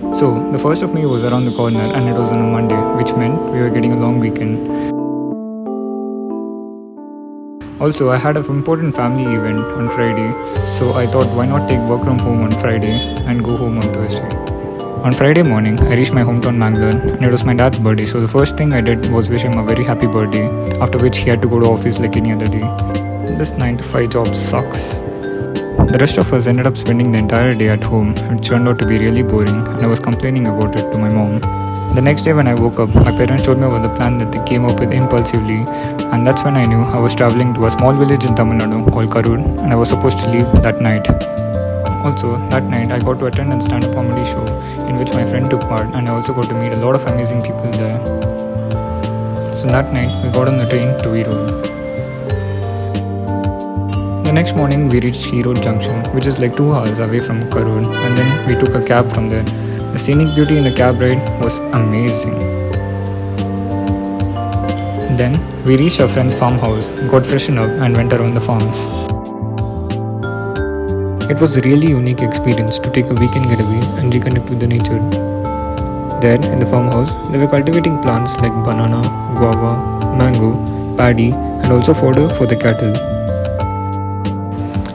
So, the 1st of May was around the corner and it was on a Monday, which meant we were getting a long weekend. Also, I had an important family event on Friday, so I thought why not take work from home on Friday and go home on Thursday. On Friday morning, I reached my hometown Mangalore and it was my dad's birthday, so the first thing I did was wish him a very happy birthday, after which he had to go to office like any other day. This 9 to 5 job sucks. The rest of us ended up spending the entire day at home, which turned out to be really boring, and I was complaining about it to my mom. The next day when I woke up, my parents told me about the plan that they came up with impulsively, and that's when I knew I was traveling to a small village in Tamil Nadu called Karur, and I was supposed to leave that night. Also, that night I got to attend a stand-up comedy show in which my friend took part, and I also got to meet a lot of amazing people there. So that night we got on the train to Erode. The next morning we reached Erode Junction, which is like 2 hours away from Karur, and then we took a cab from there. The scenic beauty in the cab ride was amazing. Then we reached our friend's farmhouse, got freshened up and went around the farms. It was a really unique experience to take a weekend getaway and reconnect with the nature. There in the farmhouse, they were cultivating plants like banana, guava, mango, paddy and also fodder for the cattle.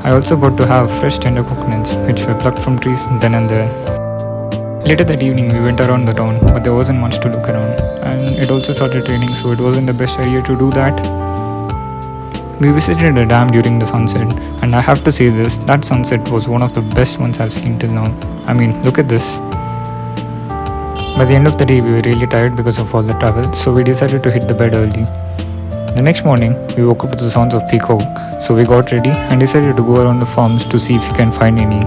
I also got to have fresh tender coconuts which were plucked from trees then and there. Later that evening we went around the town, but there wasn't much to look around, and it also started raining, so it wasn't the best idea to do that. We visited a dam during the sunset, and I have to say this, that sunset was one of the best ones I've seen till now. I mean, look at this. By the end of the day we were really tired because of all the travel, so we decided to hit the bed early. The next morning we woke up to the sounds of peacock, so we got ready and decided to go around the farms to see if we can find any.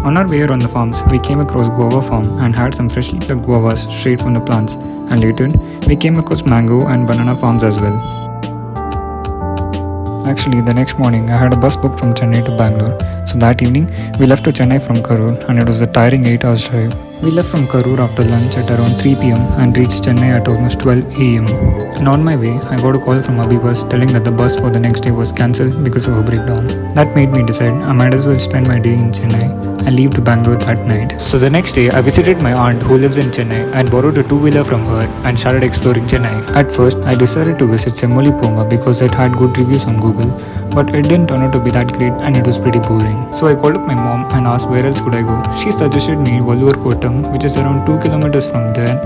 On our way around the farms, we came across guava farm and had some freshly plucked guavas straight from the plants, and later we came across mango and banana farms as well. Actually, the next morning I had a bus booked from Chennai to Bangalore, so that evening we left to Chennai from Karur, and it was a tiring 8 hours drive. We left from Karur after lunch at around 3 pm and reached Chennai at almost 12 am. And on my way, I got a call from Abhibus telling that the bus for the next day was cancelled because of a breakdown. That made me decide I might as well spend my day in Chennai and leave to Bangalore that night. So the next day, I visited my aunt who lives in Chennai and borrowed a two-wheeler from her and started exploring Chennai. At first, I decided to visit Semmoli Ponga because it had good reviews on Google, but it didn't turn out to be that great and it was pretty boring. So I called up my mom and asked where else could I go. She suggested me Valur Kotam, which is around 2 kilometers from there,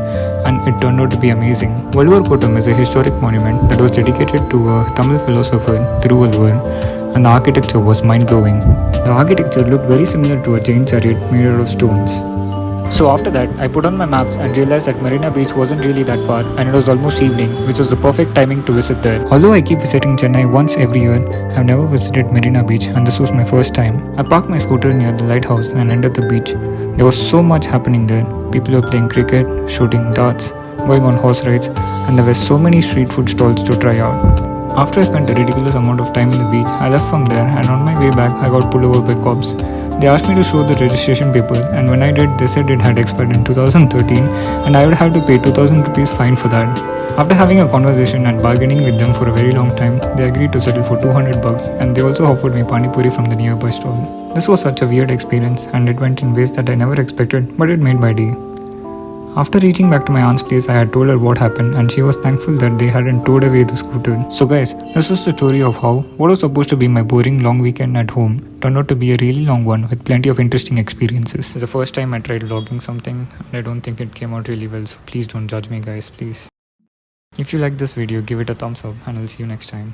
and it turned out to be amazing. Valur Kotam is a historic monument that was dedicated to a Tamil philosopher, Thiruvalluvar, and the architecture was mind-blowing. The architecture looked very similar to a Jain chariot made out of stones. So after that, I put on my maps and realized that Marina Beach wasn't really that far and it was almost evening, which was the perfect timing to visit there. Although I keep visiting Chennai once every year, I've never visited Marina Beach and this was my first time. I parked my scooter near the lighthouse and entered the beach. There was so much happening there. People were playing cricket, shooting darts, going on horse rides, and there were so many street food stalls to try out. After I spent a ridiculous amount of time in the beach, I left from there and on my way back I got pulled over by cops. They asked me to show the registration papers, and when I did, they said it had expired in 2013 and I would have to pay 2000 rupees fine for that. After having a conversation and bargaining with them for a very long time, they agreed to settle for 200 bucks, and they also offered me pani puri from the nearby stall. This was such a weird experience and it went in ways that I never expected, but it made my day. After reaching back to my aunt's place, I had told her what happened and she was thankful that they hadn't towed away the scooter. So guys, this was the story of how what was supposed to be my boring long weekend at home turned out to be a really long one with plenty of interesting experiences. It's the first time I tried vlogging something and I don't think it came out really well, so please don't judge me guys, please. If you like this video, give it a thumbs up and I'll see you next time.